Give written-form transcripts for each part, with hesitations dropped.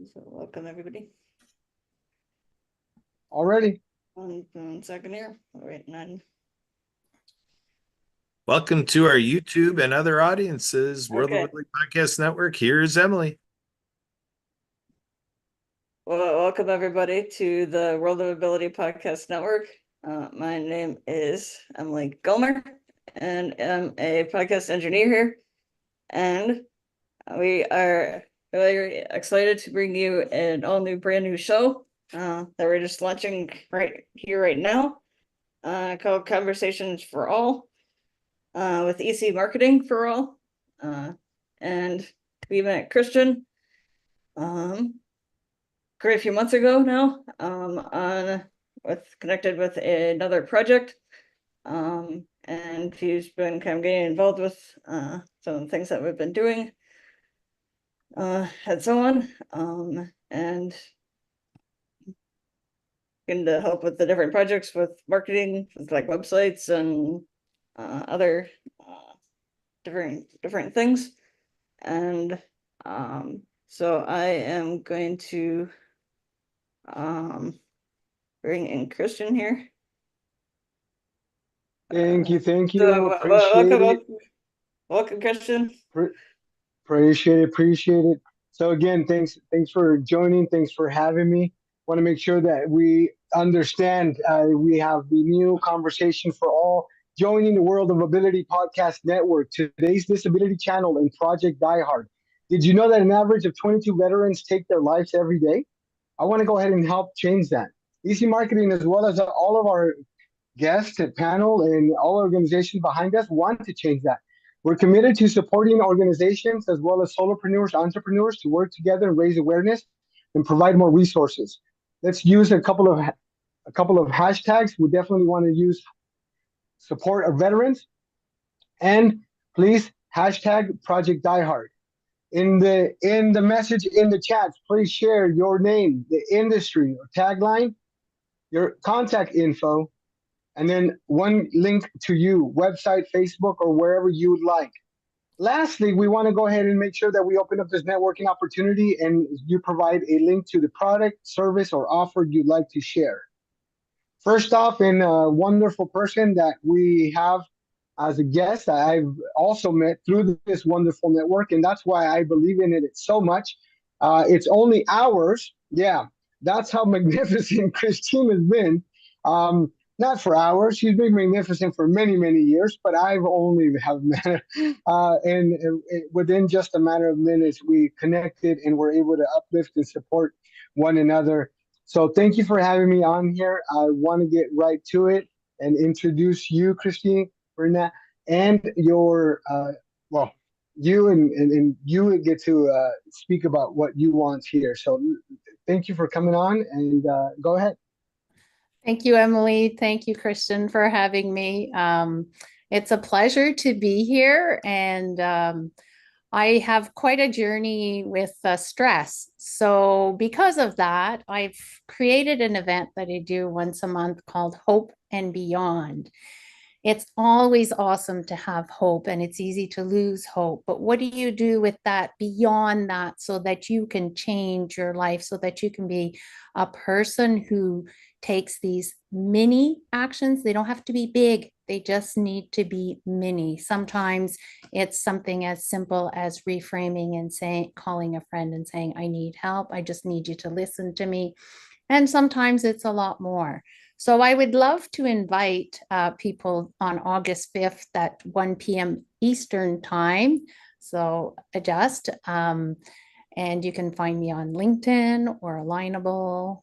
So welcome everybody. Already. 1 second here. All right, none. Welcome to our YouTube and other audiences, World Okay. of Ability Podcast Network. Here's Emily. Well, welcome everybody to the World of Ability Podcast Network. My name is Emily Gomer, and I'm a podcast engineer here. And we are really excited to bring you an all new, brand new show that we're just launching right here, right now, called Conversations for All, with EC Marketing for All. And we met Christian quite a few months ago now, connected with another project. And he's been kind of getting involved with some of the things that we've been doing, and so on. And going to help with the different projects with marketing, with like websites and other different things. And so I am going to bring in Christian here. Thank you. So, Appreciate welcome, Christian. Appreciate it. So again, thanks for joining. Thanks for having me. Want to make sure that we understand we have the new conversation for all joining the World of Ability Podcast Network, today's disability channel and Project Diehard. Did you know that an average of 22 veterans take their lives every day? I want to go ahead and help change that. EC Marketing, as well as all of our guests at panel and all organizations behind us, want to change that. We're committed to supporting organizations as well as solopreneurs, entrepreneurs to work together and raise awareness and provide more resources. Let's use a couple of hashtags. We definitely want to use support of veterans, and please hashtag Project Diehard. In the message in the chats, please share your name, the industry or tagline, your contact info, and then one link to you, website, Facebook, or wherever you would like. Lastly, we want to go ahead and make sure that we open up this networking opportunity and you provide a link to the product, service, or offer you'd like to share. First off, in a wonderful person that we have as a guest that I've also met through this wonderful network, and that's why I believe in it so much. It's only hours. Yeah, that's how magnificent Christine has been. Not for hours. She's been magnificent for many, many years, but I've only have met her. And within just a matter of minutes, we connected and were able to uplift and support one another. So thank you for having me on here. I want to get right to it and introduce you, Christine, Bernat, and your, you and you get to speak about what you want here. So thank you for coming on, and go ahead. Thank you, Emily. Thank you, Christian, for having me. It's a pleasure to be here, and I have quite a journey with stress. So because of that, I've created an event that I do once a month called Hope and Beyond. It's always awesome to have hope, and it's easy to lose hope. But what do you do with that beyond that so that you can change your life, so that you can be a person who takes these mini actions? They don't have to be big. They just need to be mini. Sometimes it's something as simple as reframing and saying, calling a friend and saying, I need help. I just need you to listen to me. And sometimes it's a lot more. So I would love to invite people on August 5th at 1 p.m. Eastern time. So adjust. And you can find me on LinkedIn or Alignable.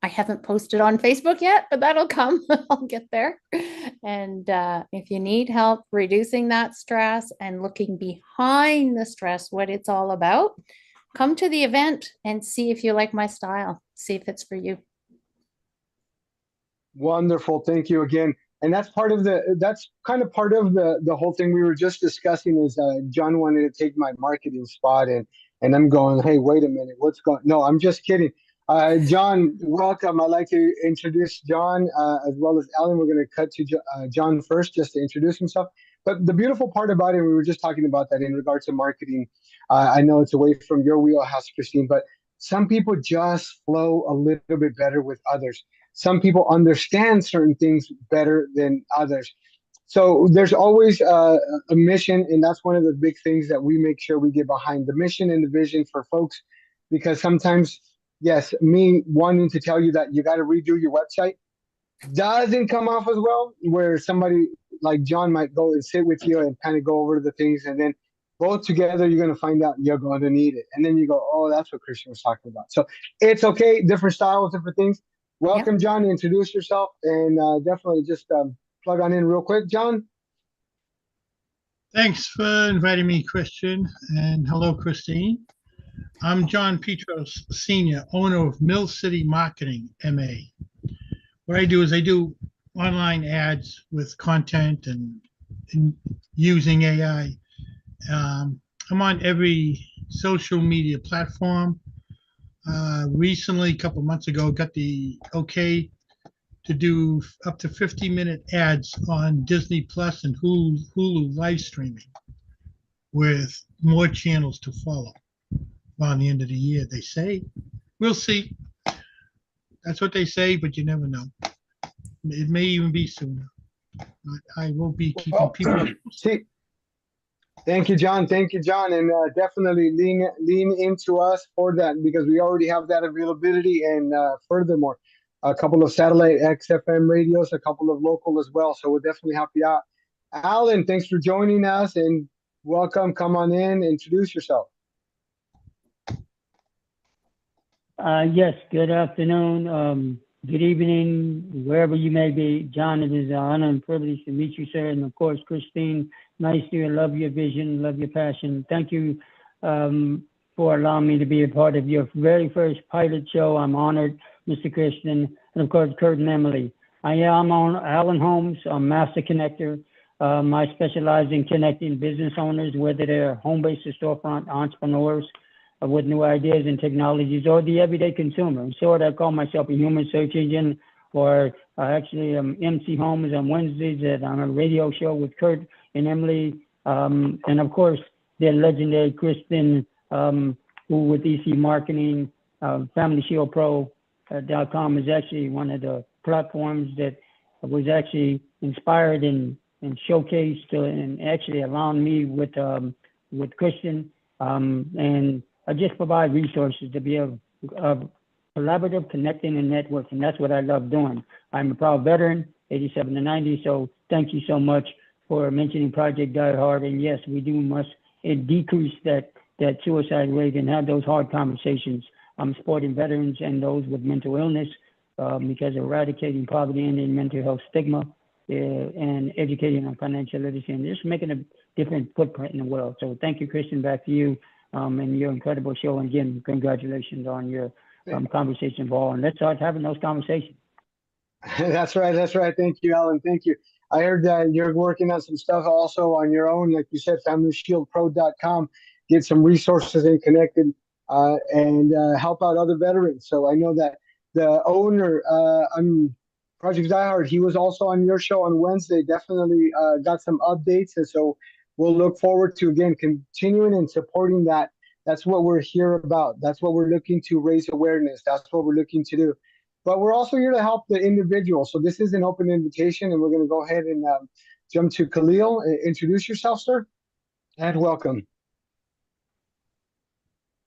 I haven't posted on Facebook yet, but that'll come. I'll get there. And if you need help reducing that stress and looking behind the stress, what it's all about, come to the event and see if you like my style. See if it's for you. Wonderful. Thank you again. And that's kind of part of the whole thing we were just discussing is John wanted to take my marketing spot, and I'm going, hey, wait a minute, what's going? No, I'm just kidding. John, welcome. I'd like to introduce John as well as Ellen. We're going to cut to John first just to introduce himself. But the beautiful part about it, we were just talking about that in regards to marketing. I know it's away from your wheelhouse, Christine, but some people just flow a little bit better with others. Some people understand certain things better than others. So there's always a mission, and that's one of the big things that we make sure we get behind, the mission and the vision for folks, because sometimes, yes, me wanting to tell you that you got to redo your website doesn't come off as well, where somebody like John might go and sit with you and kind of go over the things, and then both together you're going to find out you're going to need it, and then you go, oh, that's what Christian was talking about. So it's okay, different styles, different things. Welcome, John. Introduce yourself, and definitely just plug on in real quick, John. Thanks for inviting me, Christian, and hello, Christine. I'm John Petros, Senior, owner of Mill City Marketing, MA. What I do is I do online ads with content and using AI. I'm on every social media platform. Recently, a couple months ago, got the okay to do up to 50-minute ads on Disney Plus and Hulu live streaming with more channels to follow around the end of the year, they say. We'll see. That's what they say, but you never know. It may even be sooner. But I will be keeping people. See, thank you, John. Thank you, John. And definitely lean into us for that, because we already have that availability. And furthermore, a couple of satellite XFM radios, a couple of local as well. So we'll definitely help you out. Alan, thanks for joining us, and welcome. Come on in, introduce yourself. Yes, good afternoon, good evening, wherever you may be. John, it is an honor and privilege to meet you, sir. And of course, Christine, nice to love your vision, love your passion. Thank you for allowing me to be a part of your very first pilot show. I'm honored, Mr. Christian, and of course, Kurt and Emily. I am on Alan Holmes, a master connector. I specialize in connecting business owners, whether they're home-based or storefront entrepreneurs, with new ideas and technologies, or the everyday consumer. In short, I call myself a human search engine, or actually MC Holmes on Wednesdays on a radio show with Kurt and Emily. And of course, the legendary Kristen, who with EC Marketing, FamilyShieldPro.com is actually one of the platforms that was actually inspired and showcased and actually allowed me with Christian. And I just provide resources to be a collaborative, connecting, and networking. That's what I love doing. I'm a proud veteran, 87 to 90. So thank you so much for mentioning Project Die Hard. And yes, we must decrease that suicide rate and have those hard conversations. I'm supporting veterans and those with mental illness because eradicating poverty and mental health stigma and educating on financial literacy and just making a different footprint in the world. So thank you, Christian. Back to you. And your incredible show. And again, congratulations on your conversation ball. And let's start having those conversations. That's right. That's right. Thank you, Alan. Thank you. I heard that you're working on some stuff also on your own, like you said, FamilyShieldPro.com. Get some resources and connected and help out other veterans. So I know that the owner, Project Die Hard, he was also on your show on Wednesday. Definitely got some updates. And so we'll look forward to, again, continuing and supporting that. That's what we're here about. That's what we're looking to raise awareness. That's what we're looking to do. But we're also here to help the individual. So this is an open invitation, and we're going to go ahead and jump to Khalil. Introduce yourself, sir, and welcome.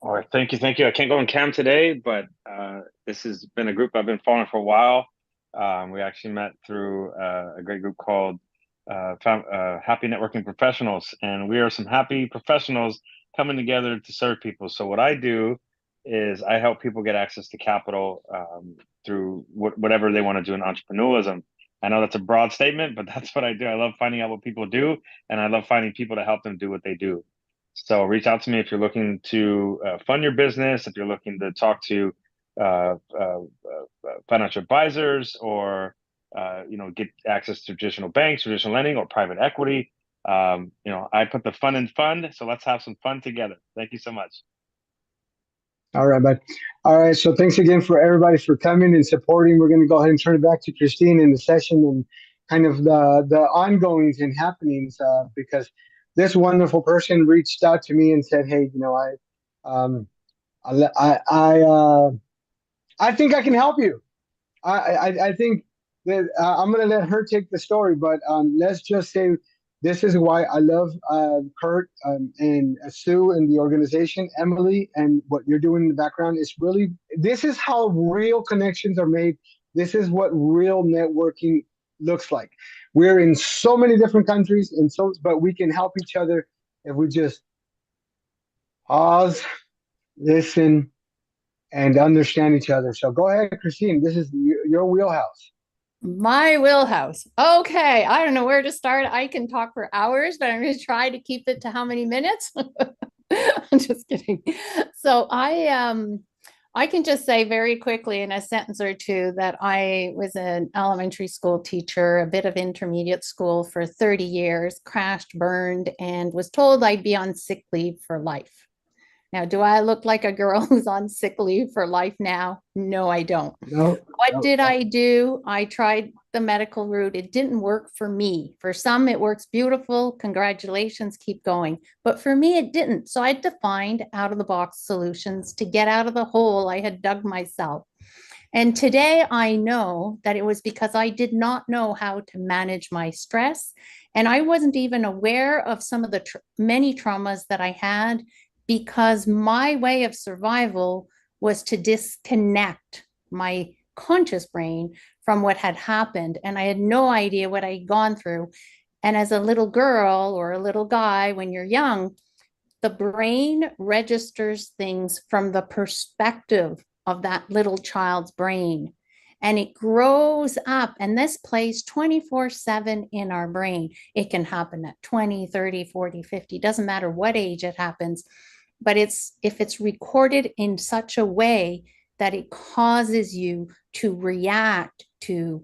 All right, thank you, thank you. I can't go on cam today, but this has been a group I've been following for a while. We actually met through a great group called Happy Networking Professionals, and we are some happy professionals coming together to serve people. So what I do is I help people get access to capital through whatever they want to do in entrepreneurialism. I know that's a broad statement, but that's what I do. I love finding out what people do, and I love finding people to help them do what they do. So reach out to me if you're looking to fund your business, if you're looking to talk to financial advisors, or get access to traditional banks, traditional lending, or private equity. I put the fun in fund, so let's have some fun together. Thank you so much. All right, bud. All right, so thanks again for everybody for coming and supporting. We're going to go ahead and turn it back to Christine in the session and kind of the ongoings and happenings because this wonderful person reached out to me and said, hey, I think I can help you. I think that I'm gonna let her take the story, but let's just say this is why I love Kurt and Sue and the organization, Emily, and what you're doing in the background is really, this is how real connections are made. This is what real networking looks like. We're in so many different countries, and so but we can help each other if we just pause, listen, and understand each other. So go ahead, Christine. This is your wheelhouse. My wheelhouse. Okay, I don't know where to start. I can talk for hours, but I'm going to try to keep it to how many minutes? I'm just kidding. So I can just say very quickly in a sentence or two that I was an elementary school teacher, a bit of intermediate school for 30 years, crashed, burned, and was told I'd be on sick leave for life. Now, do I look like a girl who's on sick leave for life now? No, I don't. No. What did I do? I tried the medical route. It didn't work for me. For some, it works beautiful. Congratulations, keep going. But for me, it didn't. So I had to find out of the box solutions to get out of the hole I had dug myself. And today I know that it was because I did not know how to manage my stress. And I wasn't even aware of some of the many traumas that I had, because my way of survival was to disconnect my conscious brain from what had happened. And I had no idea what I had gone through. And as a little girl or a little guy, when you're young, the brain registers things from the perspective of that little child's brain. And it grows up, and this plays 24/7 in our brain. It can happen at 20, 30, 40, 50, doesn't matter what age it happens. But if it's recorded in such a way that it causes you to react to,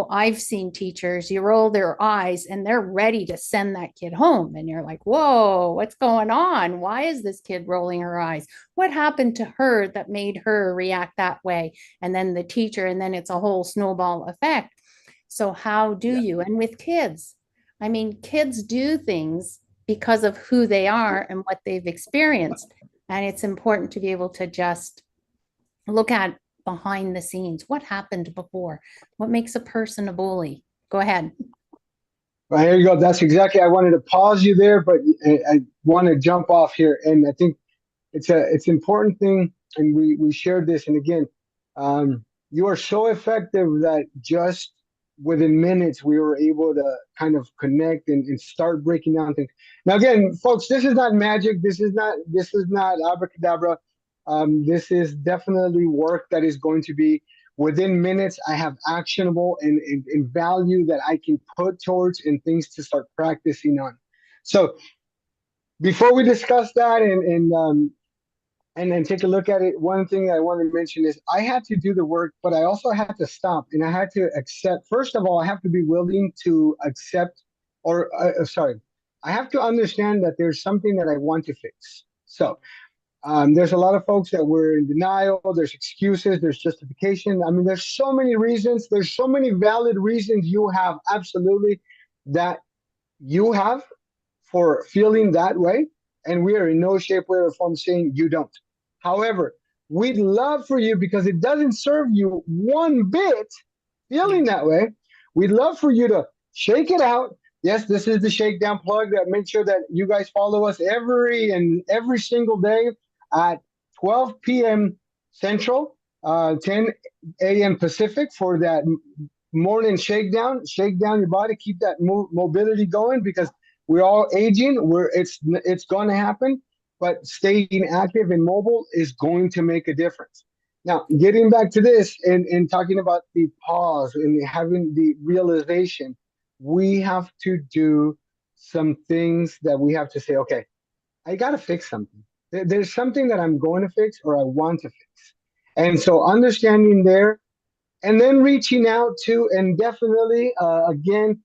I've seen teachers, you roll their eyes and they're ready to send that kid home. And you're like, whoa, what's going on? Why is this kid rolling her eyes? What happened to her that made her react that way? And then the teacher, and then it's a whole snowball effect. So how do you? And with kids, I mean, kids do things because of who they are and what they've experienced. And it's important to be able to just look at behind the scenes. What happened before? What makes a person a bully? Go ahead. Well, here you go. That's exactly. I wanted to pause you there, but I want to jump off here, and I think it's an important thing. And we shared this, and again, you are so effective that just within minutes we were able to kind of connect and start breaking down things. Now, again, folks, this is not magic. This is not abracadabra. This is definitely work that is going to be within minutes. I have actionable and value that I can put towards and things to start practicing on. So before we discuss that and then take a look at it, one thing I want to mention is I had to do the work, but I also had to stop and I had to accept. First of all, I have to be willing to accept, or I have to understand that there's something that I want to fix. So there's a lot of folks that were in denial. There's excuses. There's justification. I mean, there's so many reasons. There's so many valid reasons you have absolutely that you have for feeling that way. And we are in no shape, way, or form saying you don't. However, we'd love for you, because it doesn't serve you one bit feeling that way. We'd love for you to shake it out. Yes, this is the Shakedown plug. That make sure that you guys follow us every single day at 12 p.m. Central, 10 a.m. Pacific for that morning shakedown. Shake down your body, keep that mobility going, because we're all aging. It's going to happen, but staying active and mobile is going to make a difference. Now, getting back to this and talking about the pause and having the realization, we have to do some things that we have to say, okay, I got to fix something. There's something that I'm going to fix or I want to fix. And so understanding there, and then reaching out to, and definitely, again,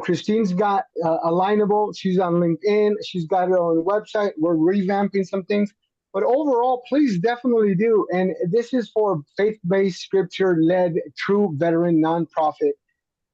Christine's got Alignable. She's on LinkedIn. She's got her own website. We're revamping some things. But overall, please definitely do. And this is for faith-based, scripture-led, true veteran nonprofit,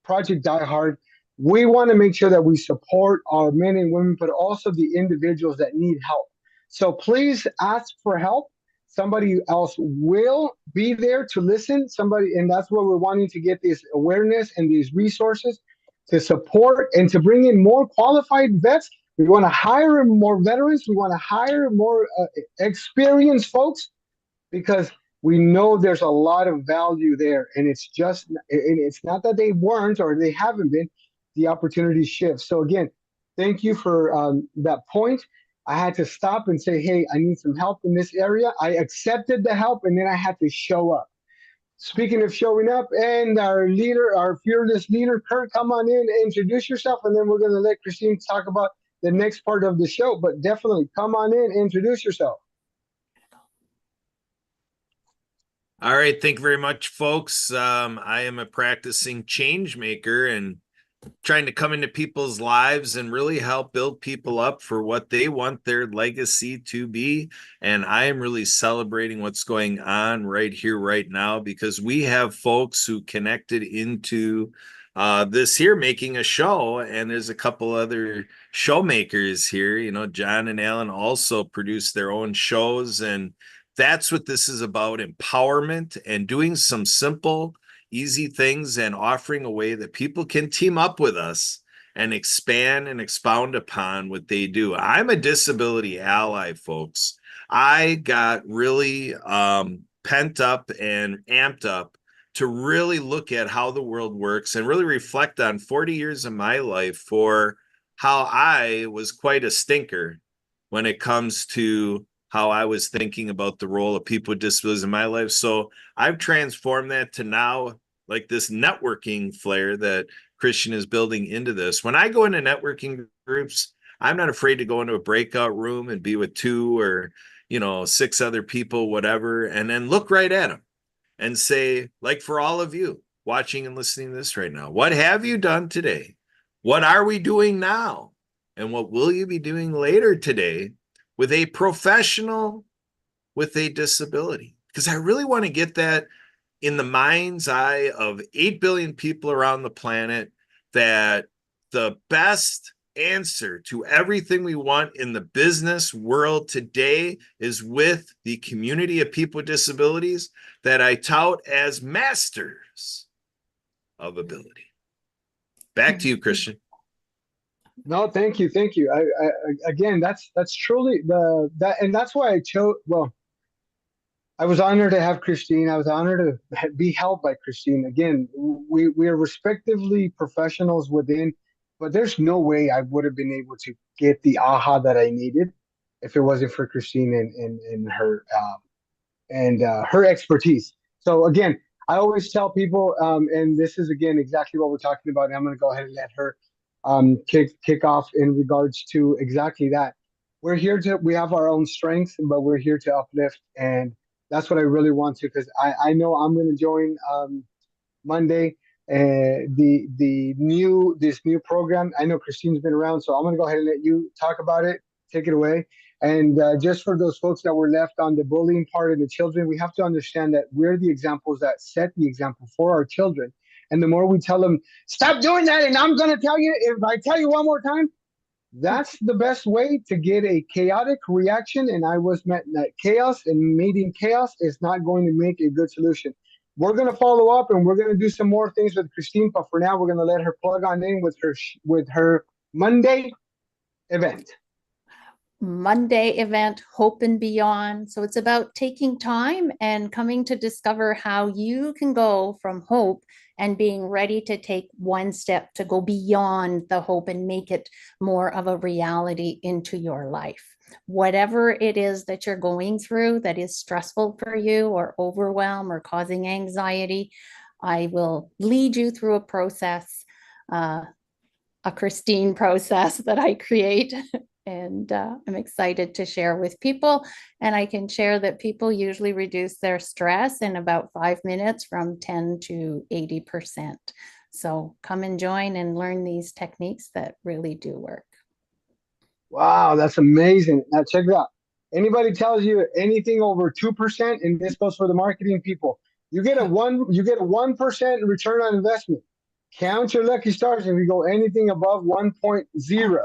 Project Die Hard. We want to make sure that we support our men and women, but also the individuals that need help. So please ask for help. somebody else will be there to listen. Somebody, and that's what we're wanting to get this awareness and these resources to support and to bring in more qualified vets. We want to hire more veterans. We want to hire more experienced folks because we know there's a lot of value there. And it's not that they weren't or they haven't been, the opportunity shifts. So again, thank you for that point. I had to stop and say, hey, I need some help in this area. I accepted the help and then I had to show up. Speaking of showing up, and our leader, our fearless leader, Kurt, come on in, introduce yourself, and then we're going to let Christine talk about the next part of the show. But definitely come on in, introduce yourself. All right. Thank you very much, folks. I am a practicing change maker and trying to come into people's lives and really help build people up for what they want their legacy to be. And I am really celebrating what's going on right here, right now, because we have folks who connected into this here making a show. And there's a couple other show makers here. You know, John and Alan also produce their own shows. And that's what this is about, empowerment and doing some simple easy things and offering a way that people can team up with us and expand and expound upon what they do. I'm a disability ally, folks. I got really pent up and amped up to really look at how the world works and really reflect on 40 years of my life for how I was quite a stinker when it comes to how I was thinking about the role of people with disabilities in my life. So I've transformed that to now like this networking flair that Christian is building into this. When I go into networking groups, I'm not afraid to go into a breakout room and be with 2 or, 6 other people, whatever, and then look right at them and say, like for all of you watching and listening to this right now, what have you done today? What are we doing now? And what will you be doing later today with a professional with a disability? Because I really want to get that in the mind's eye of 8 billion people around the planet, that the best answer to everything we want in the business world today is with the community of people with disabilities that I tout as masters of ability. Back to you, Christian. No, thank you. Again, that's truly and that's why I chose. Well, I was honored to have Christine. I was honored to be helped by Christine. Again, we are respectively professionals within, but there's no way I would have been able to get the aha that I needed if it wasn't for Christine and her expertise. So again, I always tell people, and this is again exactly what we're talking about. And I'm going to go ahead and let her kick off in regards to exactly that. We have our own strengths, but we're here to uplift, and that's what I really want to, because I know I'm going to join Monday this new program. I know Christine's been around, so I'm going to go ahead and let you talk about it. Take it away. And just for those folks that were left on the bullying part of the children, we have to understand that we're the examples that set the example for our children. And the more we tell them, stop doing that, and I'm going to tell you, if I tell you one more time, that's the best way to get a chaotic reaction. And I was met that chaos, and meeting chaos is not going to make a good solution. We're going to follow up, and we're going to do some more things with Christine. But for now, we're going to let her plug on in with her Monday event. Monday event, Hope and Beyond. So it's about taking time and coming to discover how you can go from hope and being ready to take one step to go beyond the hope and make it more of a reality into your life. Whatever it is that you're going through that is stressful for you or overwhelm or causing anxiety, I will lead you through a process, a Christine process that I create. And I'm excited to share with people. And I can share that people usually reduce their stress in about 5 minutes from 10 to 80%. So come and join and learn these techniques that really do work. Wow, that's amazing. Now check it out. Anybody tells you anything over 2%, and this goes for the marketing people, you get a 1% return on investment. Count your lucky stars if you go anything above 1.0.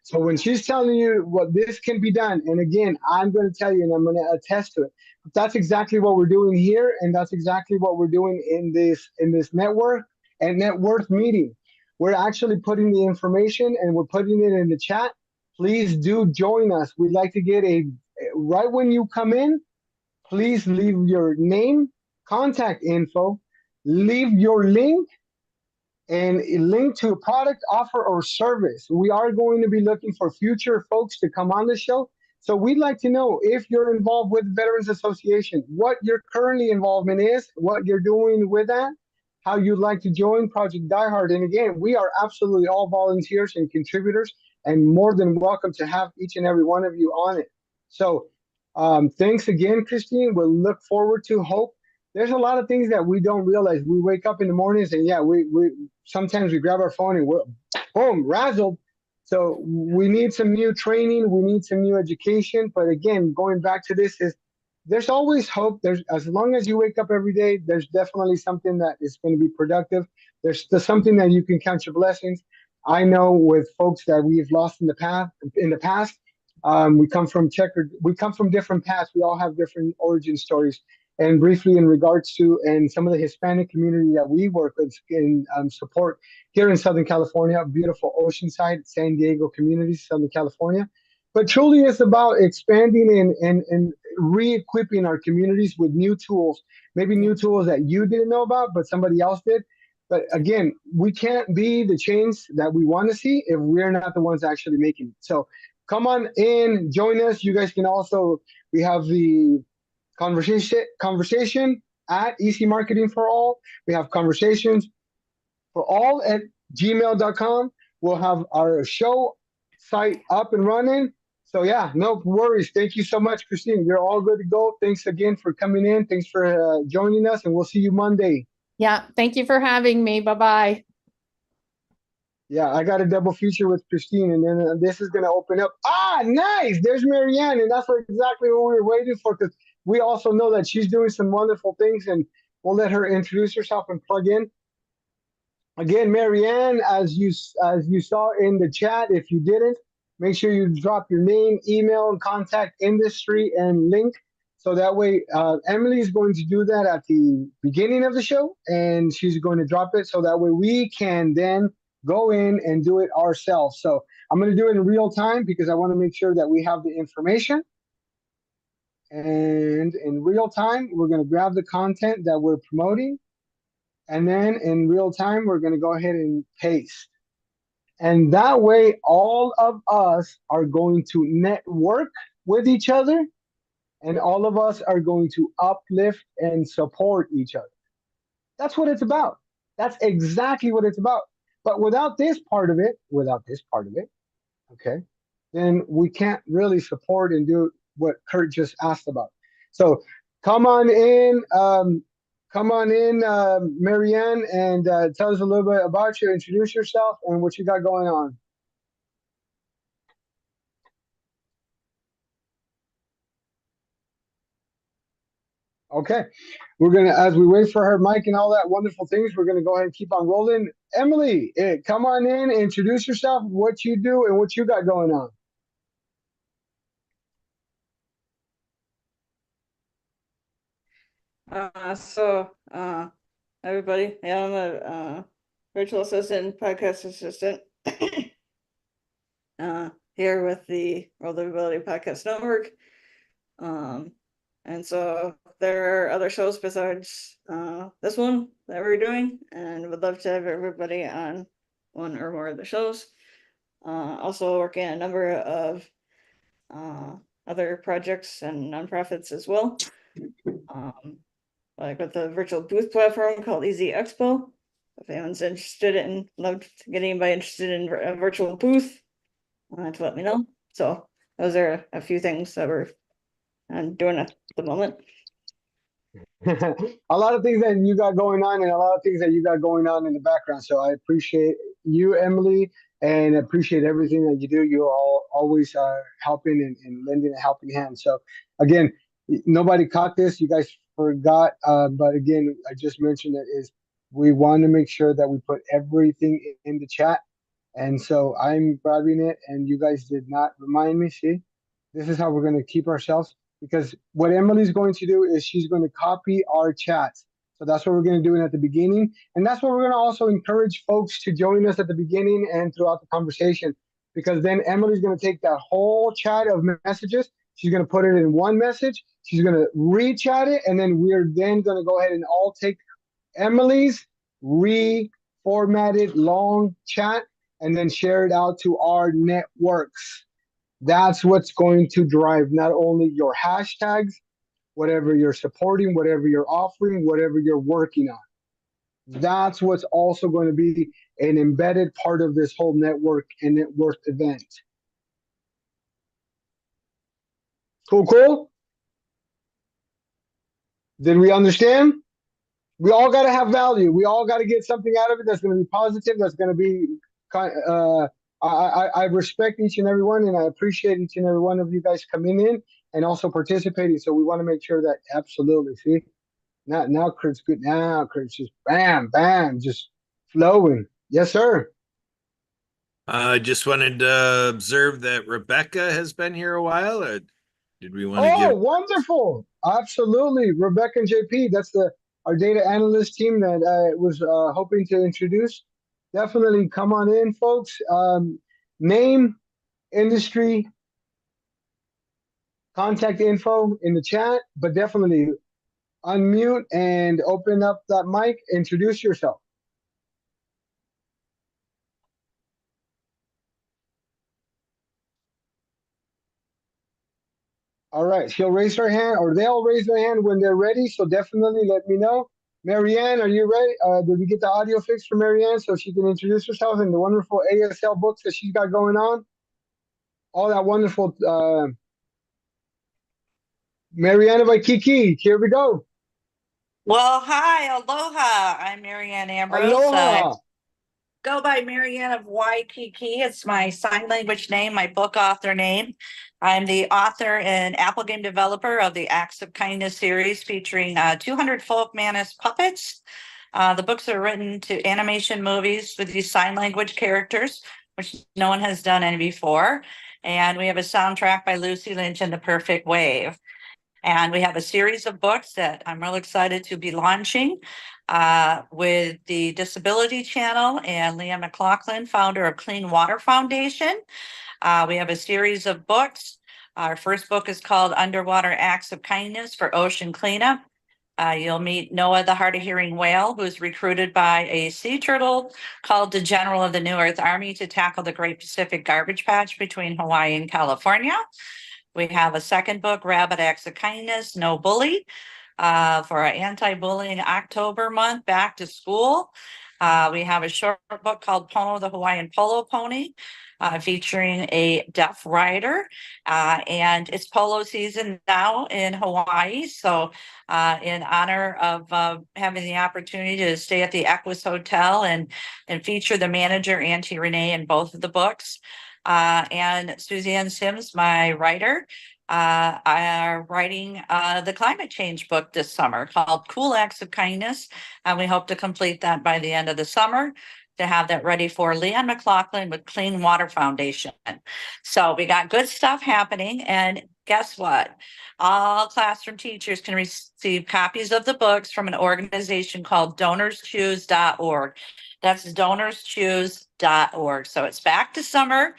So when she's telling you what this can be done, and again, I'm going to tell you, and I'm going to attest to it. That's exactly what we're doing here, and that's exactly what we're doing in this network and net worth meeting. We're actually putting the information and we're putting it in the chat. Please do join us. We'd like to get right when you come in, please leave your name, contact info, leave your link, and a link to a product, offer, or service. We are going to be looking for future folks to come on the show. So we'd like to know if you're involved with Veterans Association, what your currently involvement is, what you're doing with that, how you'd like to join Project Diehard. And again, we are absolutely all volunteers and contributors and more than welcome to have each and every one of you on it. So thanks again, Christine. We'll look forward to hope. There's a lot of things that we don't realize. We wake up in the mornings and yeah, we sometimes we grab our phone and we're boom, razzled. So we need some new training, we need some new education. But again, going back to this is there's always hope. There's as long as you wake up every day, there's definitely something that is going to be productive. There's something that you can count your blessings. I know with folks that we've lost in the past, we come from different paths. We all have different origin stories. And briefly in regards to, and some of the Hispanic community that we work with in support here in Southern California, beautiful Oceanside, San Diego communities, Southern California. But truly it's about expanding and re-equipping our communities with new tools, maybe new tools that you didn't know about, but somebody else did. But again, we can't be the change that we want to see if we're not the ones actually making it. So come on in, join us. You guys can also, we have the conversation at EC Marketing for All. We have conversations for all at gmail.com. We'll have our show site up and running. So yeah, no worries. Thank you so much, Christine. You're all good to go. Thanks again for coming in. Thanks for joining us, and we'll see you Monday. Yeah, thank you for having me. Bye-bye. Yeah, I got a double feature with Christine, and then this is going to open up. Ah, nice. There's Marianne, and that's exactly what we were waiting for, because we also know that she's doing some wonderful things, and we'll let her introduce herself and plug in. Again, Marianne, as you saw in the chat, if you didn't, make sure you drop your name, email, and contact industry and link. So that way, Emily is going to do that at the beginning of the show, and she's going to drop it so that way we can then go in and do it ourselves. So I'm going to do it in real time because I want to make sure that we have the information. And in real time, we're going to grab the content that we're promoting. And then in real time, we're going to go ahead and paste. And that way, all of us are going to network with each other. And all of us are going to uplift and support each other. That's what it's about. That's exactly what it's about. But without this part of it, okay, then we can't really support and do what Kurt just asked about. So come on in, Marianne, and tell us a little bit about you, introduce yourself, and what you got going on. Okay, we're gonna, as we wait for her mic and all that wonderful things, we're gonna go ahead and keep on rolling. Emily, come on in, introduce yourself, what you do, and what you got going on. Everybody, yeah, I'm a virtual assistant, podcast assistant here with the World of Ability Podcast Network. And so there are other shows besides this one that we're doing, and would love to have everybody on one or more of the shows. Also working on a number of other projects and nonprofits as well. Like with a virtual booth platform called Easy Expo. If anyone's interested in, love to get anybody interested in a virtual booth, to let me know. So those are a few things that we're doing at the moment. A lot of things that you got going on, and a lot of things that you got going on in the background. So I appreciate you, Emily, and appreciate everything that you do. You all always are helping and lending a helping hand. So again, nobody caught this. You guys forgot, but again, I just mentioned it is we want to make sure that we put everything in the chat, And so I'm grabbing it, and you guys did not remind me. See, this is how we're going to keep ourselves, because what Emily's going to do is she's going to copy our chats. So that's what we're going to do at the beginning. And that's what we're going to also encourage folks to join us at the beginning and throughout the conversation, because then Emily's going to take that whole chat of messages. She's going to put it in one message. She's going to re-chat it. And then we're then going to go ahead and all take Emily's reformatted long chat and then share it out to our networks. That's what's going to drive not only your hashtags, whatever you're supporting, whatever you're offering, whatever you're working on. That's what's also going to be an embedded part of this whole network and network event. Cool, cool? Did we understand? We all got to have value. We all got to get something out of it that's going to be positive, that's going to be I respect each and every one, and I appreciate each and every one of you guys coming in and also participating. So we want to make sure that absolutely, see, now Kurt's good. Now Kurt's just bam, bam, just flowing. Yes, sir. I just wanted to observe that Rebecca has been here a while. Did we want to Oh, give? wonderful! Absolutely, Rebecca and JP. That's our data analyst team that I was hoping to introduce. Definitely come on in, folks. Name, industry, contact info in the chat, but definitely unmute and open up that mic. Introduce yourself. All right, she'll raise her hand, or they'll raise their hand when they're ready. So definitely let me know. Marianne, are you ready? Did we get the audio fixed for Marianne so she can introduce herself and the wonderful ASL books that she's got going on? All that wonderful. Marianne by Kiki, here we go. Well, hi, aloha. I'm Marianne Ambrose. Aloha. Go by Marianne of Waikiki. It's my sign language name, my book author name. I'm the author and Apple game developer of the Acts of Kindness series featuring 200 folk manus puppets. The books are written to animation movies with these sign language characters, which no one has done any before. And we have a soundtrack by Lucy Lynch and The Perfect Wave. And we have a series of books that I'm real excited to be launching with the Disability Channel and Leah McLaughlin, founder of Clean Water Foundation. We have a series of books. Our first book is called Underwater Acts of Kindness for Ocean Cleanup. You'll meet Noah, the hard-of-hearing whale, who's recruited by a sea turtle called the General of the New Earth Army to tackle the Great Pacific Garbage Patch between Hawaii and California. We have a second book, Rabbit Acts of Kindness, No Bully, for our anti-bullying October month, back to school. We have a short book called Pono, the Hawaiian Polo Pony, featuring a deaf rider. And it's polo season now in Hawaii. So in honor of having the opportunity to stay at the Equus Hotel and feature the manager, Auntie Renee, in both of the books. And Suzanne Sims, my writer, are writing the climate change book this summer called Cool Acts of Kindness. And we hope to complete that by the end of the summer to have that ready for Leanne McLaughlin with Clean Water Foundation. So we got good stuff happening. And guess what? All classroom teachers can receive copies of the books from an organization called DonorsChoose.org. That's DonorsChoose.org. So it's back to summer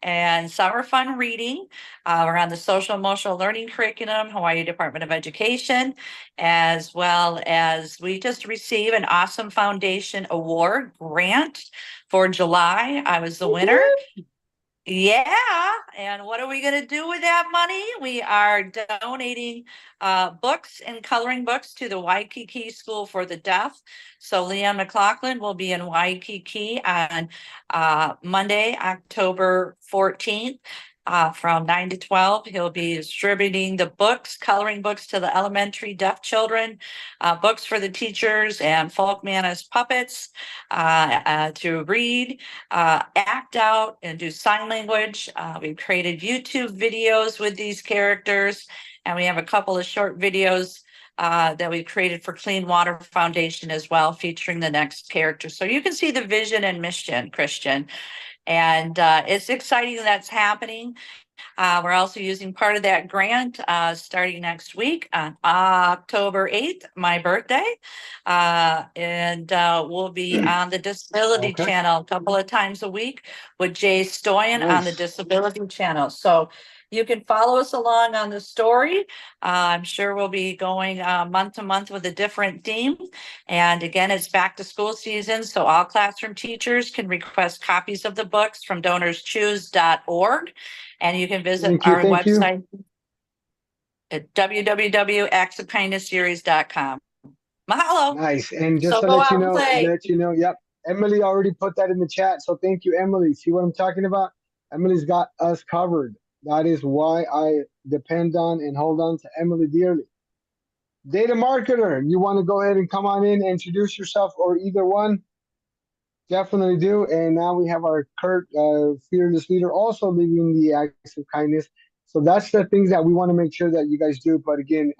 and summer fun reading. We're on the social emotional learning curriculum, Hawaii Department of Education, as well as we just received an Awesome Foundation Award grant for July. I was the winner. Yeah. And what are we going to do with that money? We are donating books and coloring books to the Waikiki School for the Deaf. So Leanne McLaughlin will be in Waikiki on Monday, October 14th. From 9 to 12, he'll be distributing the books, coloring books to the elementary deaf children, books for the teachers, and folk manus puppets to read, act out, and do sign language. We've created YouTube videos with these characters, and we have a couple of short videos that we've created for Clean Water Foundation as well, featuring the next character. So you can see the vision and mission, Christian. And it's exciting that's happening. We're also using part of that grant starting next week on October 8th, my birthday. And we'll be on the Disability Okay. Channel a couple of times a week with Jay Stoyan on the Nice. Disability Channel. So you can follow us along on the story. I'm sure we'll be going month to month with a different theme. And again, it's back to school season, so all classroom teachers can request copies of the books from donorschoose.org. And you can visit Thank you. our Thank you. website at www.actsofkindnessseries.com. Mahalo. Nice. And just So to go out and play. yep. Emily already put that in the chat. So thank you, Emily. See what I'm talking about? Emily's got us covered. That is why I depend on and hold on to Emily dearly. Data marketer, you want to go ahead and come on in and introduce yourself, or either one? Definitely do. And now we have our Kurt, fearless leader, also leading the acts of kindness. So that's the things that we want to make sure that you guys do. But again,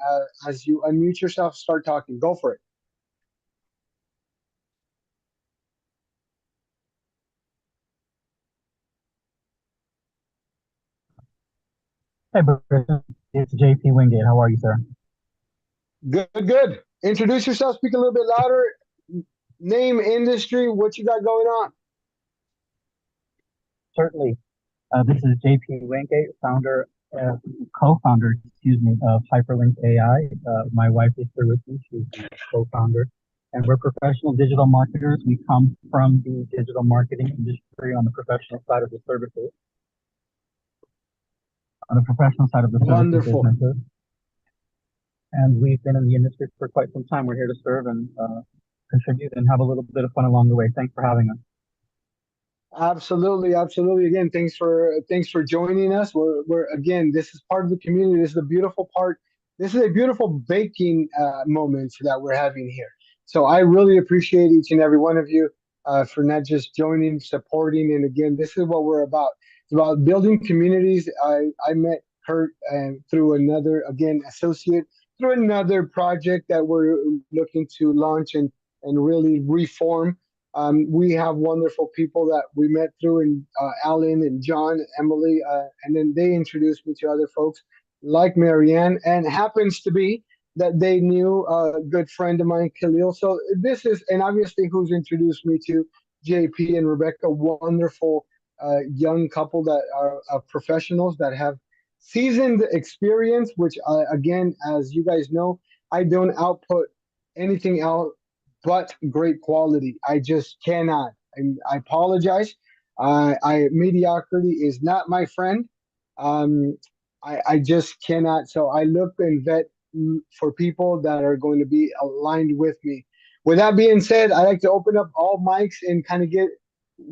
as you unmute yourself, start talking. Go for it. Hey, Briston. It's JP Wingate. How are you, sir? Good, good. Introduce yourself. Speak a little bit louder. Name, industry, what you got going on. Certainly. This is JP Wingate, co-founder, of Hyperlink AI. My wife is here with me. She's the co-founder. And we're professional digital marketers. We come from the digital marketing industry on the professional side of the services. On the professional side of the services Wonderful. businesses. And we've been in the industry for quite some time. We're here to serve and contribute and have a little bit of fun along the way. Thanks for having us. Absolutely, absolutely. Again, thanks for joining us. We're again, this is part of the community. This is the beautiful part. This is a beautiful baking moment that we're having here. So I really appreciate each and every one of you for not just joining, supporting, and again, this is what we're about. It's about building communities. I met Kurt through another associate through another project that we're looking to launch and really reform. We have wonderful people that we met through, and Alan and John, Emily, and then they introduced me to other folks like Marianne, and happens to be that they knew a good friend of mine, Khalil. So this is, and obviously who's introduced me to JP and Rebecca, wonderful young couple that are professionals that have seasoned experience, which again, as you guys know, I don't output anything out but great quality. I just cannot. I apologize. Mediocrity is not my friend. I just cannot. So I look and vet for people that are going to be aligned with me. With that being said, I like to open up all mics and kind of get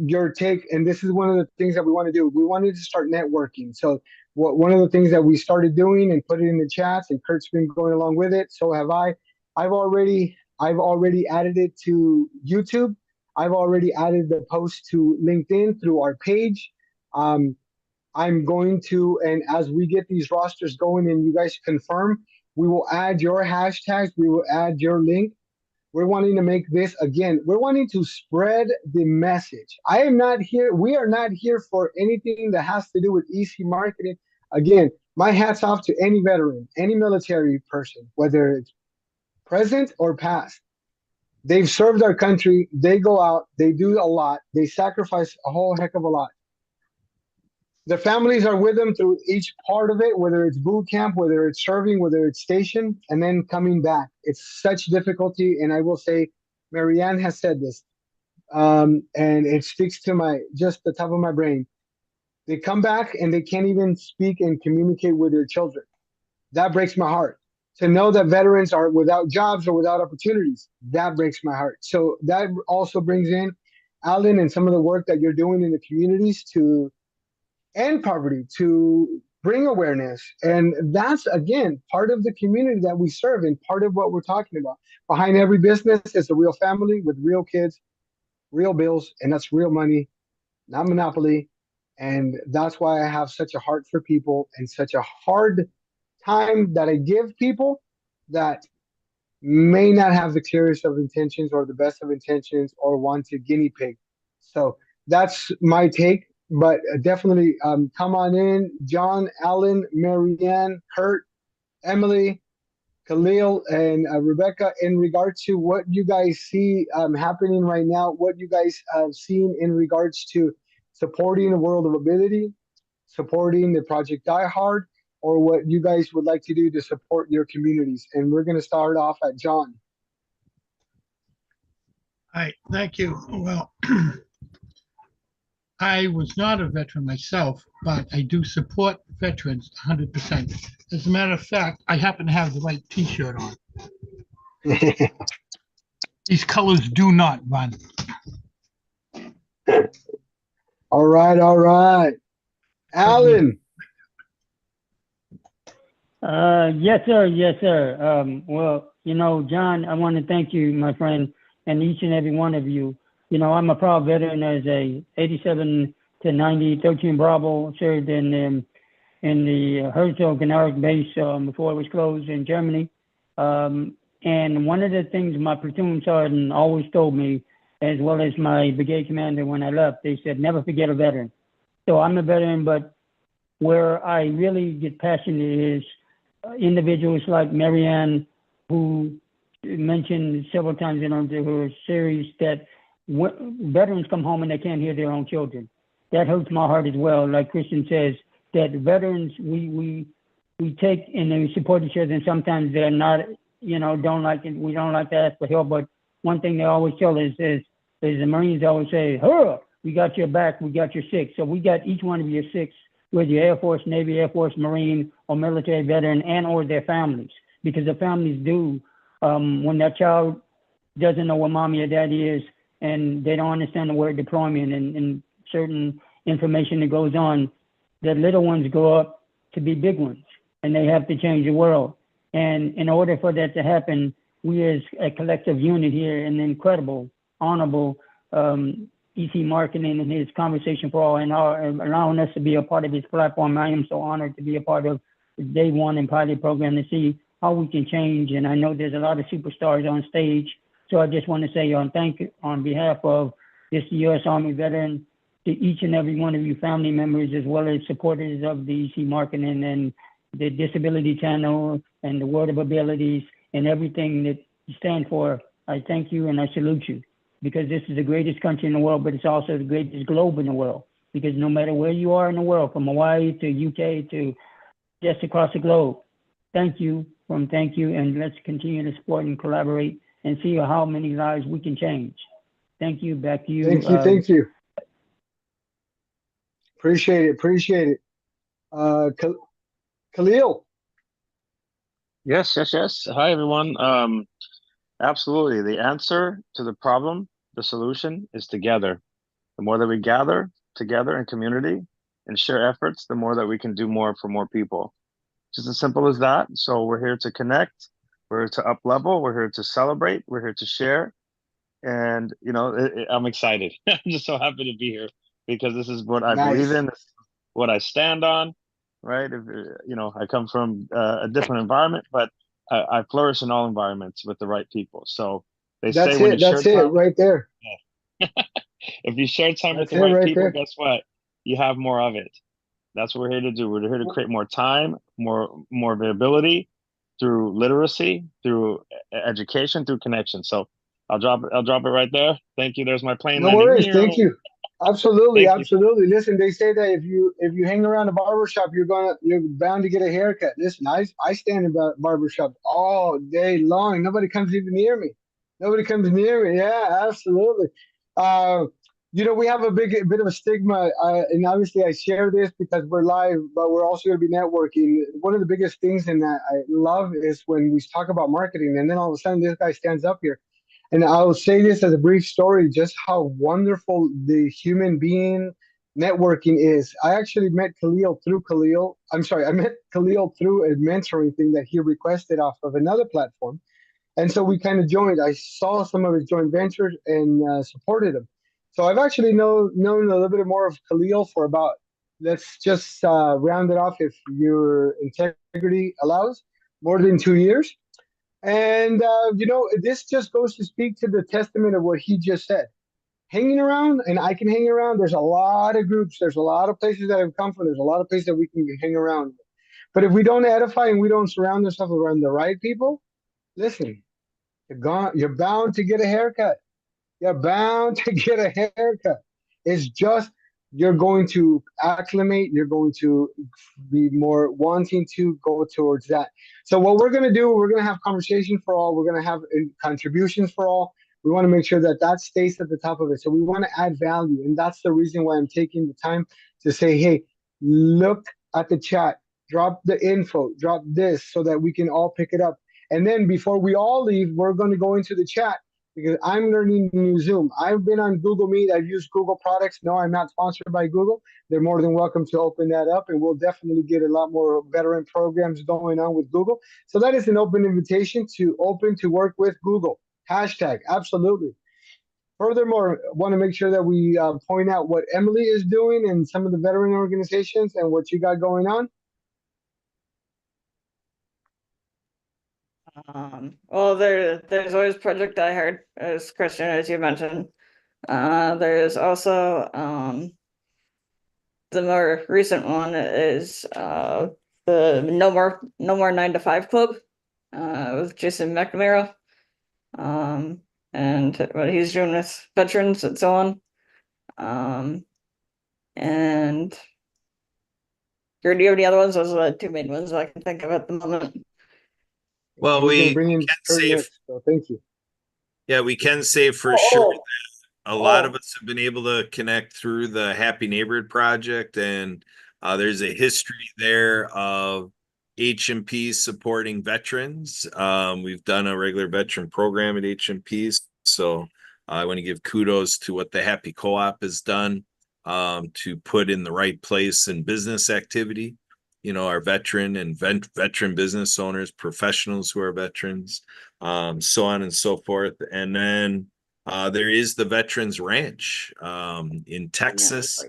your take. And this is one of the things that we want to do. We wanted to start networking. So one of the things that we started doing and put it in the chats, and Kurt's been going along with it. So have I. I've already added it to YouTube. I've already added the post to LinkedIn through our page. I'm going to, and as we get these rosters going and you guys confirm, we will add your hashtags. We will add your link. We're wanting to make this, again, we're wanting to spread the message. We are not here for anything that has to do with EC marketing. Again, my hat's off to any veteran, any military person, whether it's present or past. They've served our country. They go out, they do a lot, they sacrifice a whole heck of a lot. The families are with them through each part of it, whether it's boot camp, whether it's serving, whether it's station, and then coming back. It's such difficulty. And I will say, Marianne has said this, and it sticks to just the top of my brain. They come back and they can't even speak and communicate with their children. That breaks my heart. To know that veterans are without jobs or without opportunities, that breaks my heart. So that also brings in Alan and some of the work that you're doing in the communities to end poverty, to bring awareness. And that's, again, part of the community that we serve and part of what we're talking about. Behind every business is a real family with real kids, real bills, and that's real money, not monopoly. And that's why I have such a heart for people and such a hard time that I give people that may not have the clearest of intentions or the best of intentions or want to guinea pig. So That's my take. But definitely come on in, John, Alan, Marianne, Kurt, Emily, Khalil, and Rebecca, in regards to what you guys see happening right now, what you guys have seen in regards to supporting the world of ability, supporting the Project Die Hard, or what you guys would like to do to support your communities. And we're going to start off at John. Hi, thank you. Well, I was not a veteran myself, but I do support veterans 100%. As a matter of fact, I happen to have the right T-shirt on. These colors do not run. All right, all right. Alan. Yes, sir. Yes, sir. Well, John, I want to thank you, my friend, and each and every one of you. I'm a proud veteran as a 87 to 90, 13 Bravo, served in the Herzog-Gnarek base before it was closed in Germany. And one of the things my platoon sergeant always told me, as well as my brigade commander when I left, they said, never forget a veteran. So I'm a veteran, but where I really get passionate is individuals like Marianne, who mentioned several times in her series that veterans come home and they can't hear their own children. That hurts my heart as well. Like Christian says, that veterans, we take and we support each other, and sometimes they're not, don't like it. We don't like to ask for help, but one thing they always tell us is the Marines always say, "Hurrah, we got your back, we got your six." So we got each one of your six, whether you're Air Force, Navy, Air Force, Marine, or military veteran, and or their families, because the families do, when that child doesn't know what mommy or daddy is, and they don't understand the word deployment and certain information that goes on, the little ones grow up to be big ones, and they have to change the world. And in order for that to happen, we as a collective unit here, and the incredible, honorable EC Marketing and his Conversation for All, and allowing us to be a part of his platform. I am so honored to be a part of the Day One and pilot program to see how we can change. And I know there's a lot of superstars on stage. So I just want to say thank you on behalf of this U.S. Army veteran to each and every one of you family members, as well as supporters of the EC Marketing and the Disability Channel and the World of Abilities and everything that you stand for. I thank you and I salute you, because this is the greatest country in the world, but it's also the greatest globe in the world, because no matter where you are in the world, from Hawaii to UK to just across the globe, thank you, and let's continue to support and collaborate and see how many lives we can change. Thank you. Back to you. Thank you. Appreciate it. Khalil. Yes. Hi, everyone. Absolutely. The answer to the problem, the solution is together. The more that we gather together in community and share efforts, the more that we can do more for more people. Just as simple as that. So we're here to connect. We're here to up level. We're here to celebrate. We're here to share. And, I'm excited. I'm just so happy to be here, because this is what I believe in, this is what I stand on, right? I come from a different environment, but I flourish in all environments with the right people. So they say when you share time, right there. Yeah. If you share time with the right people, guess what? You have more of it. That's what we're here to do. We're here to create more time, more availability through literacy, through education, through connection. So I'll drop it right there. Thank you. There's my plane. No worries. Thank you. Absolutely. Listen, they say that if you hang around a barbershop, you're bound to get a haircut. Listen, I stand in barbershops all day long. Nobody comes even near me. Yeah, absolutely. We have a bit of a stigma, and obviously I share this because we're live, but we're also going to be networking. One of the biggest things in that I love is when we talk about marketing, and then all of a sudden this guy stands up here. And I will say this as a brief story, just how wonderful the human being networking is. I actually met Khalil through a mentoring thing that he requested off of another platform. And so we kind of joined. I saw some of his joint ventures and supported him. So I've actually known a little bit more of Khalil for about, let's just round it off if your integrity allows, more than 2 years. And, this just goes to speak to the testament of what he just said. hanging around and I can hang around, there's a lot of groups, there's a lot of places that have come from, there's a lot of places that we can hang around. But if we don't edify and we don't surround ourselves around the right people, listen, you're bound to get a haircut. You're bound to get a haircut. It's just you're going to acclimate, you're going to be more wanting to go towards that. So what we're going to do, we're going to have conversation for all, we're going to have contributions for all. We want to make sure that that stays at the top of it. So we want to add value, and that's the reason why I'm taking the time to say, hey, look at the chat, drop the info, drop this, so that we can all pick it up. And then before we all leave, we're going to go into the chat, because I'm learning new Zoom. I've been on Google Meet. I've used Google products. No, I'm not sponsored by Google. They're more than welcome to open that up, and we'll definitely get a lot more veteran programs going on with Google. So that is an open invitation to work with Google. Hashtag, absolutely. Furthermore, I want to make sure that we point out what Emily is doing and some of the veteran organizations and what you got going on. Well, there's always Project Die Hard, as Christian, as you mentioned. There's also the more recent one is the No More 9 to 5 Club with Jason McNamara, and what he's doing with veterans and so on. And do you have any other ones? Those are the two main ones I can think of at the moment. Well, we can say, so thank you. Yeah, we can say for sure that a lot of us have been able to connect through the Happy Neighborhood Project, and there's a history there of H&P supporting veterans. We've done a regular veteran program at H&P, so I want to give kudos to what the Happy Co-op has done to put in the right place in business activity. You know, our veteran and veteran business owners, professionals who are veterans, so on and so forth. And then there is the Veterans Ranch in Texas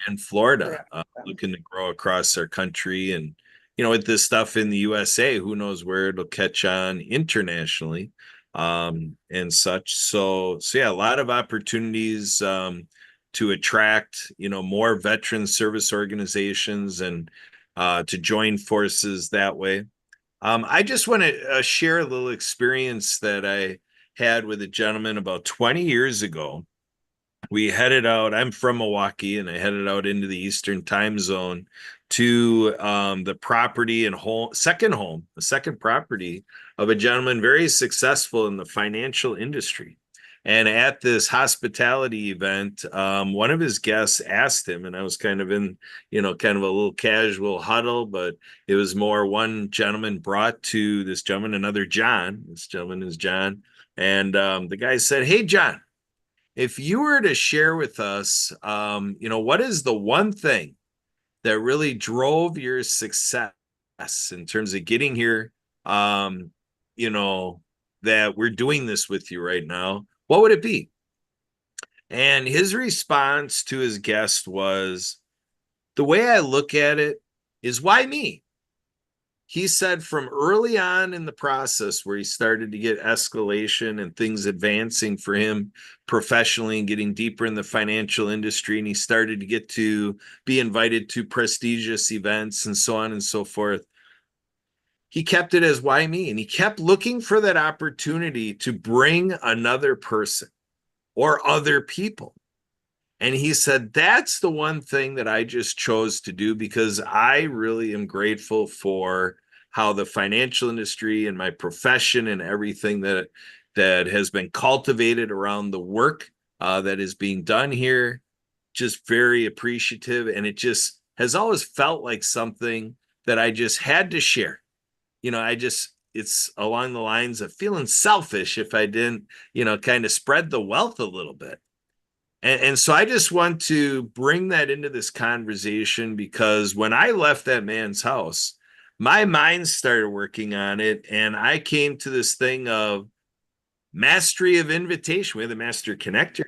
and Florida, looking to grow across our country. And, you know, with this stuff in the USA, who knows where it'll catch on internationally and such. So yeah, a lot of opportunities to attract, you know, more veteran service organizations and to join forces that way. I just want to share a little experience that I had with a gentleman about 20 years ago. We headed out, I'm from Milwaukee, and I headed out into the Eastern time zone to the property and the second property of a gentleman very successful in the financial industry. And at this hospitality event, one of his guests asked him, and I was kind of in, you know, kind of a little casual huddle, but it was more one gentleman brought to this gentleman, another John. This gentleman is John. And the guy said, "Hey, John, if you were to share with us, you know, what is the one thing that really drove your success in terms of getting here, you know, that we're doing this with you right now, what would it be?" And his response to his guest was, "The way I look at it is, why me?" He said from early on in the process where he started to get escalation and things advancing for him professionally and getting deeper in the financial industry, and he started to get to be invited to prestigious events and so on and so forth, he kept it as why me? And he kept looking for that opportunity to bring another person or other people. And he said, that's the one thing that I just chose to do, because I really am grateful for how the financial industry and my profession and everything that has been cultivated around the work that is being done here. Just very appreciative. And it just has always felt like something that I just had to share. You know, it's along the lines of feeling selfish if I didn't, you know, kind of spread the wealth a little bit. And so I just want to bring that into this conversation, because when I left that man's house, my mind started working on it. And I came to this thing of mastery of invitation. We have the master connector.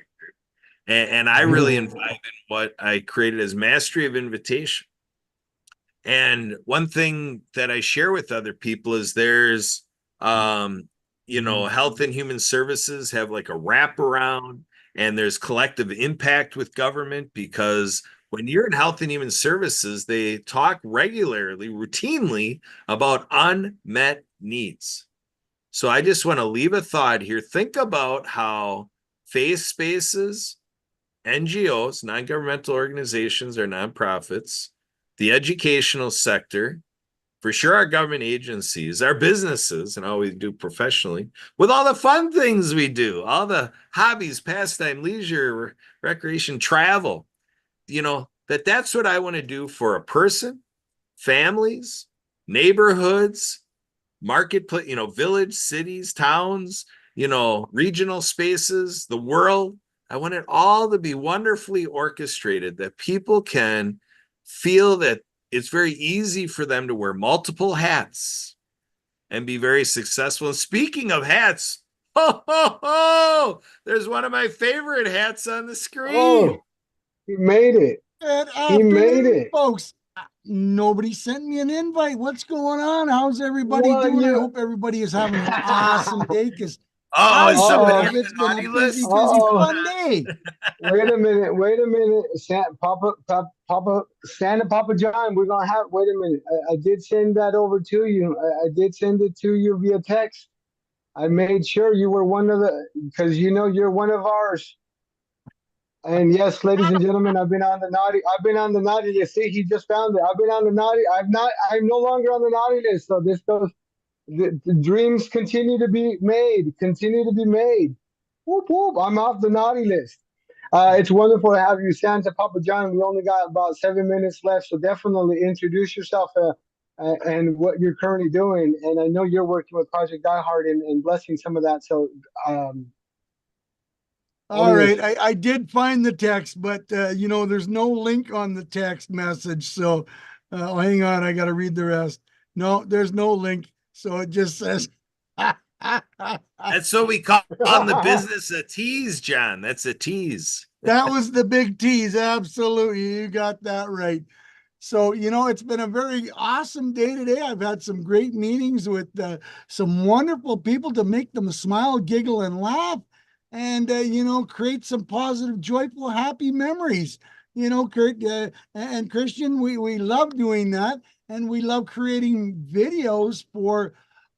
And I really invited what I created as mastery of invitation. And one thing that I share with other people is there's, you know, health and human services have like a wraparound, and there's collective impact with government, because when you're in health and human services, they talk regularly, routinely about unmet needs. So I just want to leave a thought here. Think about how faith spaces, NGOs, non-governmental organizations or nonprofits, the educational sector, for sure our government agencies, our businesses, and all we do professionally, with all the fun things we do, all the hobbies, pastime, leisure, recreation, travel, that's what I want to do for a person, families, neighborhoods, marketplace, village, cities, towns, regional spaces, the world. I want it all to be wonderfully orchestrated, that people can feel that it's very easy for them to wear multiple hats and be very successful. And speaking of hats, there's one of my favorite hats on the screen. Oh, he made it. Good He made afternoon, it. folks. Nobody sent me an invite. What's going on? How's everybody Well, doing? I you- hope everybody is having an awesome day, because Oh, is somebody on it's the been naughty a busy, list? busy, Uh-oh. fun day. Wait a minute. Santa Papa John, we're gonna have. Wait a minute. I did send that over to you. I did send it to you via text. I made sure you were one of the, because you're one of ours. And yes, ladies and gentlemen, I've been on the naughty. You see, he just found it. I've been on the naughty. I'm no longer on the naughty list. So this goes. The dreams continue to be made. Whoop whoop! I'm off the naughty list. It's wonderful to have you, Santa Papa John. We only got about 7 minutes left, so definitely introduce yourself and what you're currently doing. And I know you're working with Project Die Hard and blessing some of that. So, All right, I did find the text, but there's no link on the text message. So hang on, I got to read the rest. No, there's no link. So it just says. That's what we call on the business a tease, John. That's a tease. That was the big tease. Absolutely. You got that right. So, it's been a very awesome day today. I've had some great meetings with some wonderful people to make them smile, giggle, and laugh, and, create some positive, joyful, happy memories. Kurt and Christian, we love doing that. And we love creating videos for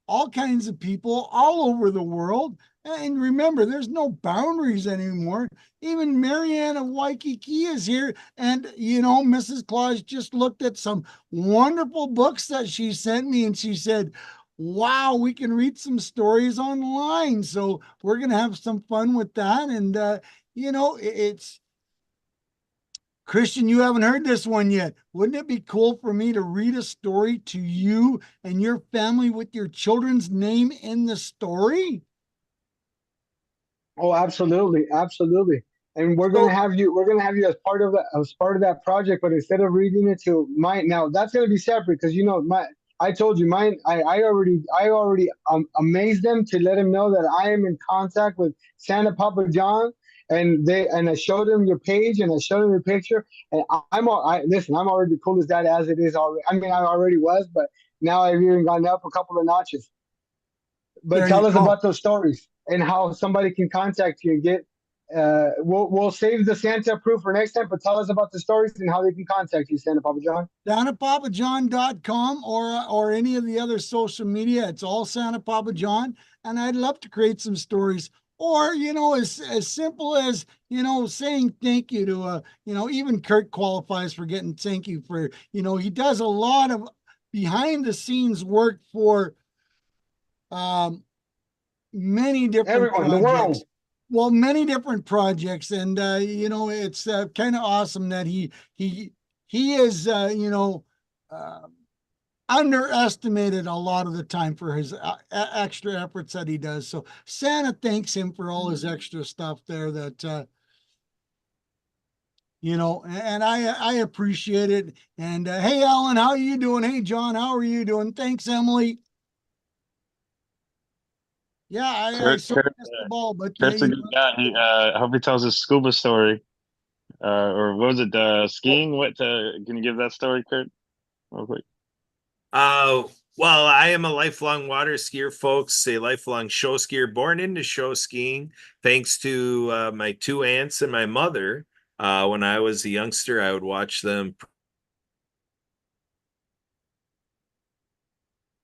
all kinds of people all over the world. And remember, there's no boundaries anymore. Even Marianne of Waikiki is here. And, Mrs. Claus just looked at some wonderful books that she sent me, and she said, wow, we can read some stories online. So we're going to have some fun with that. And, it's Christian, you haven't heard this one yet. Wouldn't it be cool for me to read a story to you and your family with your children's name in the story? oh, absolutely. And we're gonna have you. We're gonna have you as part of that project. But instead of reading it to mine, now that's gonna be separate because I told you mine. I already amazed them to let them know that I am in contact with Santa Papa John, and I showed them your page and I showed them your picture, and listen. I'm already the coolest dad as it is already. I mean, I already was, but now I've even gone up a couple of notches. But There tell you us go. about those stories and how somebody can contact you and get. We'll save the Santa proof for next time, but tell us about the stories and how they can contact you, Santa Papa John. SantaPapaJohn.com or any of the other social media. It's all Santa Papa John. And I'd love to create some stories. Or, as simple as, saying thank you to, even Kurt qualifies for getting thank you for, he does a lot of behind the scenes work for many different Everyone, the projects. world. Well, many different projects, and it's kind of awesome that he is underestimated a lot of the time for his extra efforts that he does. So Santa thanks him for all his extra stuff there that and I appreciate it. And hey, Alan, how are you doing? Hey, John, how are you doing? Thanks, Emily. Yeah, I sort of missed the ball, but Kurt's a good guy. I hope he tells his scuba story. Or what was it? Skiing? Can you give that story, Kurt? Real quick. Well, I am a lifelong water skier, folks, a lifelong show skier, born into show skiing, thanks to my two aunts and my mother. When I was a youngster, I would watch them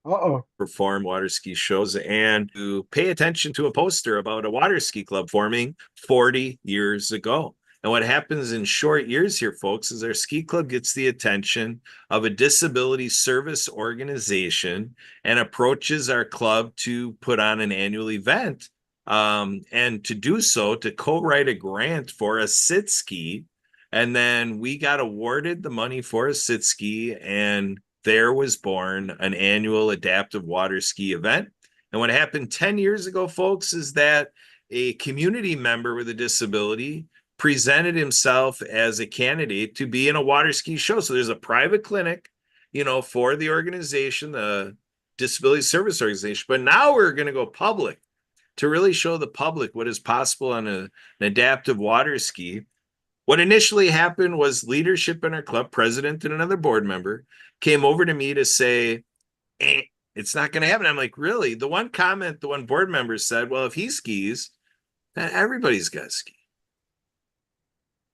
Uh-oh. perform water ski shows and to pay attention to a poster about a water ski club forming 40 years ago. And what happens in short years here, folks, is our ski club gets the attention of a disability service organization and approaches our club to put on an annual event. And to do so, to co-write a grant for a sit ski. And then we got awarded the money for a sit ski, and there was born an annual adaptive water ski event. And what happened 10 years ago, folks, is that a community member with a disability presented himself as a candidate to be in a water ski show. So there's a private clinic, for the organization, the Disability Service Organization. But now we're going to go public to really show the public what is possible on an adaptive water ski. What initially happened was leadership in our club, president and another board member, came over to me to say, it's not going to happen. I'm like, really? The one comment, the one board member said, well, if he skis, then everybody's got to ski.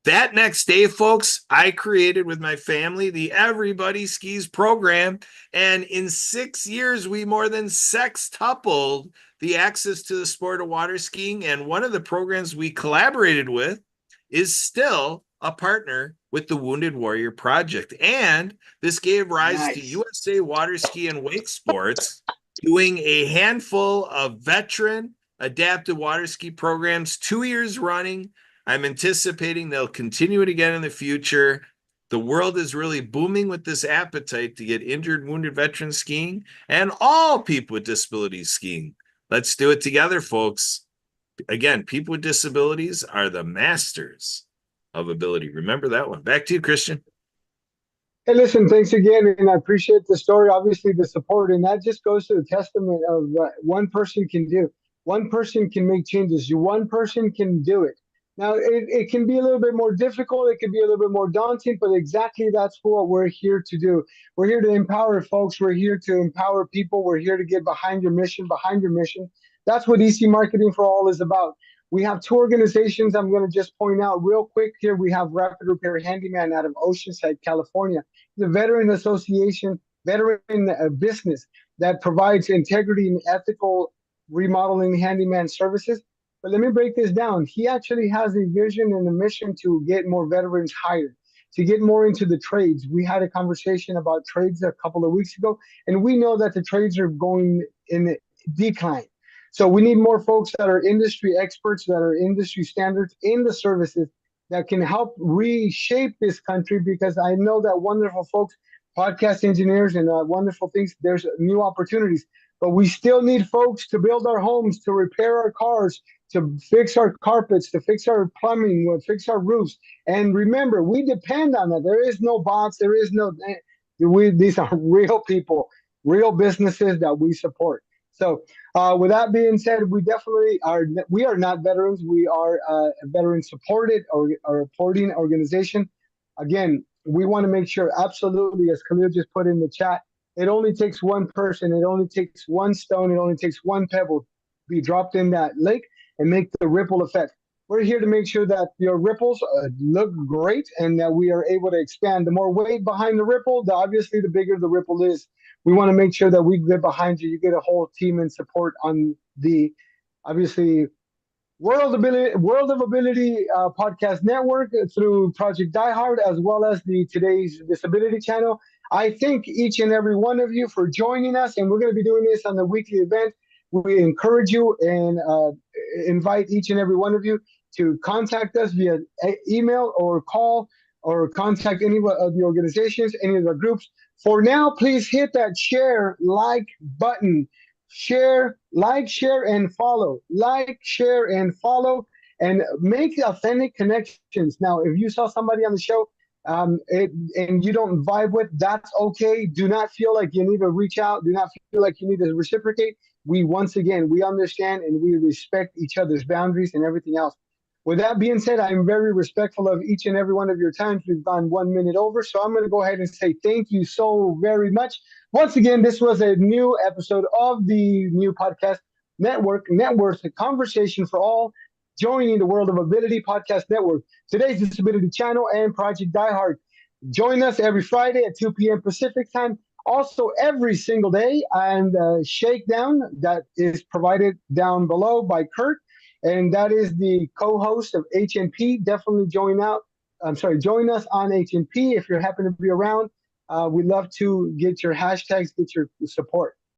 That next day, folks, I created with my family the Everybody Skis program. And in 6 years, we more than sextupled the access to the sport of water skiing. And one of the programs we collaborated with is still a partner with the Wounded Warrior Project. And this gave rise to USA Water Ski and Wake Sports doing a handful of veteran adaptive water ski programs 2 years running. I'm anticipating they'll continue it again in the future. The world is really booming with this appetite to get injured, wounded veterans skiing and all people with disabilities skiing. Let's do it together, folks. Again, people with disabilities are the masters of ability. Remember that one. Back to you, Christian. Hey, listen, thanks again, and I appreciate the story, obviously the support, and that just goes to the testament of what one person can do. One person can make changes. One person can do it. Now, it can be a little bit more difficult. It can be a little bit more daunting, but exactly that's what we're here to do. We're here to empower folks. We're here to empower people. We're here to get behind your mission, That's what EC Marketing for All is about. We have two organizations I'm going to just point out real quick here. We have Rapid Repair Handyman out of Oceanside, California. The veteran association, veteran business that provides integrity and ethical remodeling handyman services. But let me break this down. He actually has a vision and a mission to get more veterans hired, to get more into the trades. We had a conversation about trades a couple of weeks ago, and we know that the trades are going in decline. So we need more folks that are industry experts, that are industry standards in the services that can help reshape this country, because I know that wonderful folks, podcast engineers and wonderful things, there's new opportunities. But we still need folks to build our homes, to repair our cars, to fix our carpets, to fix our plumbing, to fix our roofs. And remember, we depend on that. There is no bots. There is no, these are real people, real businesses that we support. So with that being said, we definitely are, we are not veterans. We are a veteran supported or reporting organization. Again, we want to make sure, absolutely, as Khalil just put in the chat, it only takes one person, it only takes one stone, it only takes one pebble to be dropped in that lake and make the ripple effect. We're here to make sure that your ripples look great and that we are able to expand. The more weight behind the ripple, obviously the bigger the ripple is. We want to make sure that we get behind you. You get a whole team and support on the, obviously, World of Ability podcast network through Project Diehard, as well as the Today's Disability channel. I thank each and every one of you for joining us, and we're going to be doing this on the weekly event. We encourage you and invite each and every one of you to contact us via email or call or contact any of the organizations, any of the groups. For now, please hit that share, like button. Share, like, share, and follow. Like, share, and follow, and make authentic connections. Now, if you saw somebody on the show and you don't vibe with, that's okay. Do not feel like you need to reach out. Do not feel like you need to reciprocate. We, once again, we understand and we respect each other's boundaries and everything else. With that being said, I'm very respectful of each and every one of your times. We've gone 1 minute over, so I'm going to go ahead and say thank you so very much. Once again, this was a new episode of the new podcast network, Networks, a conversation for all, joining the World of Ability Podcast Network, today's Disability Channel, and Project Die Hard. Join us every Friday at 2 p.m. Pacific time. Also, every single day, and Shakedown that is provided down below by Kurt. And that is the co-host of HNP. Definitely join us on HNP if you happen to be around. We'd love to get your hashtags, get your support.